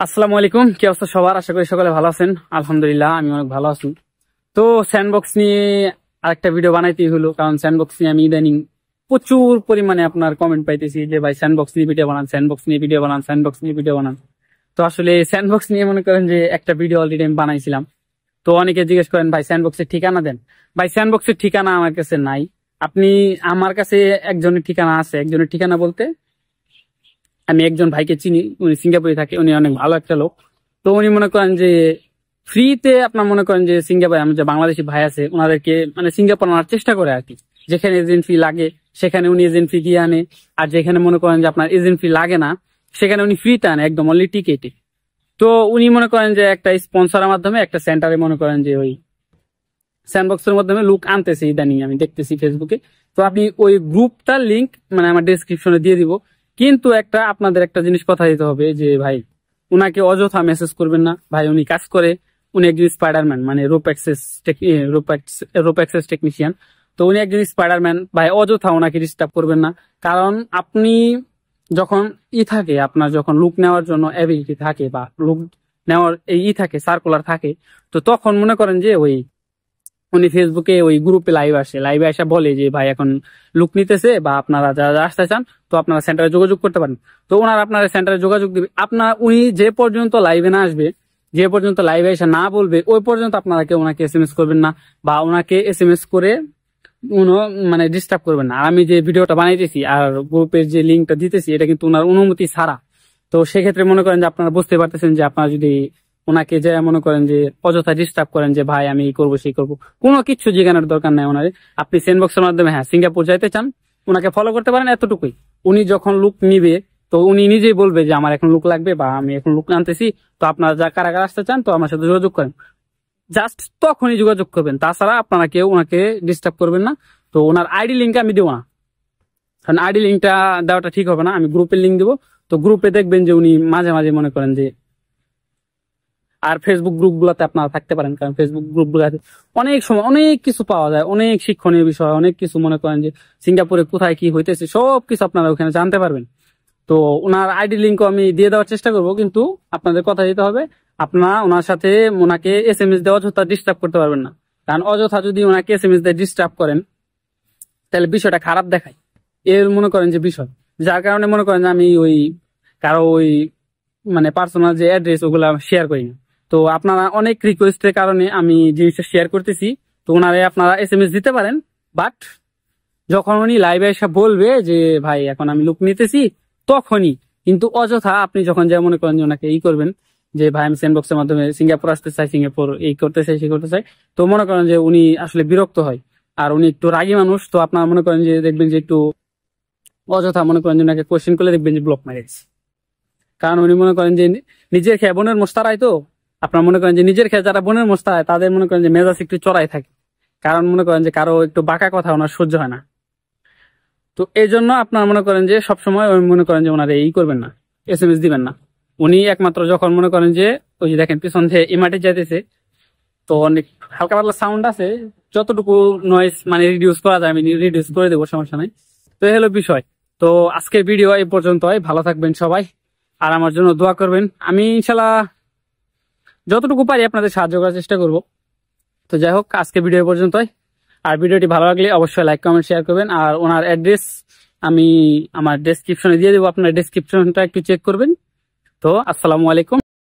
আসসালামু আলাইকুম, কি অবস্থা সবার? আশা করি সকালে ভালো আছেন। আলহামদুলিল্লাহ, আমি অনেক ভালো আছি। তো স্যান্ডবক্স নিয়ে আরেকটা ভিডিও বানাইতেই হলো, কারণ স্যান্ডবক্স নিয়ে আমি ইদানিং প্রচুর পরিমাণে আপনার কমেন্ট পাইতেছি যে ভাই স্যান্ডবক্স নিয়ে ভিডিও বানান, স্যান্ডবক্স নিয়ে ভিডিও বানান, স্যান্ডবক্স নিয়ে ভিডিও বানান। তো আসলে স্যান্ডবক্স নিয়ে মনে করেন যে একটা ভিডিও অলরেডি আমি বানাইছিলাম। তো অনেকে জিজ্ঞেস করেন ভাই স্যান্ডবক্সের ঠিকানা দেন। ভাই স্যান্ডবক্সের ঠিকানা আমার কাছে নাই। আপনি, আমার কাছে একজনের ঠিকানা আছে। একজনের ঠিকানা বলতে আমি একজন ভাইকে চিনি, উনি সিঙ্গাপুরে থাকে, উনি অনেক ভালো একটা লোক। তো উনি মনে করেন যে ফ্রিতে আপনার মনে করেন যে সিঙ্গাপুরে আমি যে বাংলাদেশি ভাই আছে ওনাদেরকে মানে সিঙ্গাপুর আনার চেষ্টা করে আর কি। যেখানে এজেন্ট ফি লাগে সেখানে উনি এজেন্ট ফি দিয়ে আনে, আর যেখানে মনে করেন যে আপনার এজেন্ট ফি লাগে না সেখানে উনি ফ্রিতে আনে, একদম অনলি টিকেটে। তো উনি মনে করেন যে একটা স্পন্সরের মাধ্যমে একটা সেন্টারে মনে করেন যে ওই স্যান্ডবক্সের মাধ্যমে লুক আনতেছে ইদানিং, আমি দেখতেছি ফেসবুকে। তো আপনি ওই গ্রুপটার লিংক মানে আমার ডেসক্রিপশনে দিয়ে দিব। কিন্তু আপনাদের একটা জিনিস কথা দিতে হবে যে ভাই উনাকে অযথা মেসেজ করবেন না। ভাই উনি কাজ করে, উনি একজন স্পাইডারম্যান, মানে রোপ অ্যাক্সেস টেকনিশিয়ান। তো উনি একজন স্পাইডারম্যান, ভাই অযথা ওনাকে ডিস্টার্ব করবেন না। কারণ আপনি যখন থাকে, আপনার যখন লুক নেওয়ার জন্য অ্যাবিলিটি থাকে বা লুক নেওয়ার এই থাকে, সার্কুলার থাকে, তো তখন মনে করেন যে ওই উনি ফেসবুকে ওই গ্রুপে লাইভে আসা বলে যে ভাই এখন লুক নিতেছে বা আপনারা যারা আসতে চান তো আপনারা সেন্টারে যোগাযোগ করতে পারেন। তো ওনারা আপনারা সেন্টারে যোগাযোগ দিবে। উনি যে পর্যন্ত লাইভে না আসবে, যে পর্যন্ত লাইভে এসে না বলবে, ওই পর্যন্ত আপনারা কেউ ওনাকে এসএমএস করবেন না বা ওনাকে এসএমএস করে মানে ডিস্টার্ব করবেন না। আর আমি যে ভিডিওটা বানাইতেছি আর গ্রুপের যে লিঙ্কটা দিতেছি এটা কিন্তু ওনার অনুমতি ছাড়া। তো সেক্ষেত্রে মনে করেন যে আপনারা বুঝতে পারতেছেন যে আপনারা যদি ওনাকে যে মনে করেন যে অযথা ডিস্টার্ব করেন যে ভাই আমি এই করবো সেই করবো, কোনো কিছু জিজ্ঞাসার দরকার নাই ওনারে। আপনি সেন্ডবক্সের মাধ্যমে হ্যাঁ সিঙ্গাপুর যাইতে চান, ওনাকে ফলো করতে পারেন, এতটুকুই। উনি যখন লুক নিবে তো উনি নিজেই বলবে যে আমার এখন লুক লাগবে বা আমি এখন লুক আনতেছি, তো আপনারা যা কারা কারা আসতে চান তো আমার সাথে যোগাযোগ করেন। জাস্ট তখনই যোগাযোগ করবেন, তাছাড়া আপনারা কেউ ওনাকে ডিস্টার্ব করবেন না। তো ওনার আইডি লিঙ্ক আমি দেবো না, কারণ আইডি লিঙ্কটা দেওয়াটা ঠিক হবে না। আমি গ্রুপের লিঙ্ক দেবো। তো গ্রুপে দেখবেন যে উনি মাঝে মাঝে মনে করেন যে, আর ফেসবুক গ্রুপ গুলাতে আপনারা থাকতে পারেন, কারণ ফেসবুক গ্রুপ গুলাতে অনেক সময় অনেক কিছু পাওয়া যায়, অনেক শিক্ষণীয় বিষয়, অনেক কিছু মনে করেন যে সিঙ্গাপুরে কোথায় কি হইতেছে সবকিছু আপনারা ওখানে জানতে পারবেন। তো ওনার আইডি লিঙ্কও আমি দিয়ে দেওয়ার চেষ্টা করব, কিন্তু আপনাদের কথা দিতে হবে আপনারা ওনার সাথে ওনাকে এসএমএস দিয়ে অযথা ডিস্টার্ব করতে পারবেন না। কারণ অযথা যদি ওনাকে এসএমএস দিয়ে ডিস্টার্ব করেন তাহলে বিষয়টা খারাপ দেখায়, এর মনে করেন যে বিষয়। যার কারণে মনে করেন যে আমি ওই কারো ওই মানে পার্সোনাল যে অ্যাড্রেস ওগুলা শেয়ার করি না। তো আপনারা অনেক রিকোয়েস্টের কারণে আমি জিনিসটা শেয়ার করতেছি। তো ওনারে আপনারা এসএমএস দিতে পারেন, বাট যখন উনি লাইভে এসে বলবে যে ভাই এখন আমি লুক নিতেছি তখনই। কিন্তু অযথা আপনি যখন যা মনে করেন যে ওনাকে করবেন যে ভাই আমি স্যান্ডবক্সের মাধ্যমে সিঙ্গাপুর আসতে চাই, সিঙ্গাপুর এই করতে চাই সেই করতে চাই, তো মনে করেন যে উনি আসলে বিরক্ত হয়। আর উনি একটু রাগী মানুষ, তো আপনারা মনে করেন যে দেখবেন যে একটু অযথা মনে করেন যে ওনাকে কোয়েশ্চেন করলে দেখবেন যে ব্লক মারেছে। কারণ উনি মনে করেন যে নিজের খেয়ে বোনের মোস্তারায়, তো আপনার মনে করেন যে নিজের খেয়ে যারা বোনের মোস্তারায় তাদের মনে করেন যে মেজাজ একটু চড়াই থাকে। কারণ মনে করেন যে কারো একটু বাঁকা কথা ওনার সহ্য হয় না। তো এই জন্য আপনার মনে করেন যে সবসময় ওই মনে করেন যে ওনারা করবেন না, এসএমএস দিবেন না। উনি একমাত্র যখন মনে করেন যে ওই যে দেখেন পিছন থেকে ইমার্টে যাইতেছে, তো অনেক হালকা পাতলা সাউন্ড আছে, যতটুকু নয়েজ মানে রিডিউস করা যায় আমি রিডিউস করে দেবো, সমস্যা নাই। তো এই হলো বিষয়। তো আজকের ভিডিও এই পর্যন্তই। ভালো থাকবেন সবাই, আর আমার জন্য দোয়া করবেন। আমি ইনশাল্লাহ যতটুকু পারি আপনাদের সাহায্য করার চেষ্টা করব। তো যাই হোক, আজকে ভিডিও পর্যন্তই। আর ভিডিওটি ভালো লাগলে অবশ্যই লাইক কমেন্ট শেয়ার করবেন। আর ওনার অ্যাড্রেস আমি আমার ডেসক্রিপশনে দিয়ে দেবো, আপনার ডেসক্রিপশনটা একটু চেক করবেন। তো আসসালামু আলাইকুম।